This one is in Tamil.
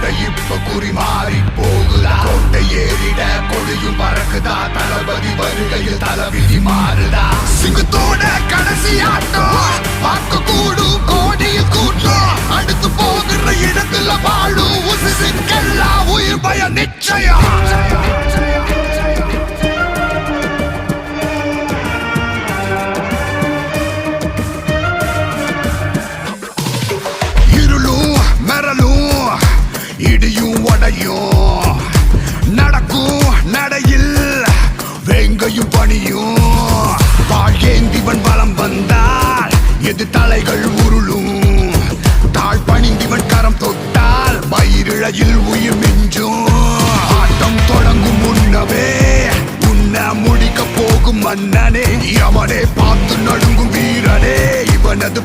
கோட்டை இப்ப குறி மாறி போகுதா கோட்டை ஏறிட கொடியும் பறக்குதா தளபதி வருகையில் தளவிதி மாறுதா சிங்கத்தோட கடைசி ஆட்டம் பார்க்க கூடும் கோடியில் கூட்டம் அடுத்து போகிற இடத்துல வாழும் உசிசிக்கெல்லாம் உயிர் பயம் நிச்சயம் இடியும் உடையும் நடக்கும் நடையில் வேங்கையும் பணியும் வாழ்கேந்திவன் பலம் வந்தால் எது தலைகள் உருளும் தாழ் பணிந்திவன் கரம் தொட்டால் வயிறிழையில் உயிர் மிஞ்சும் ஆட்டம் தொடங்கும் முன்னவே உன்ன முடிக்க போகும் மன்னனே அவனே பார்த்து நடுங்கும் வீரனே இவனது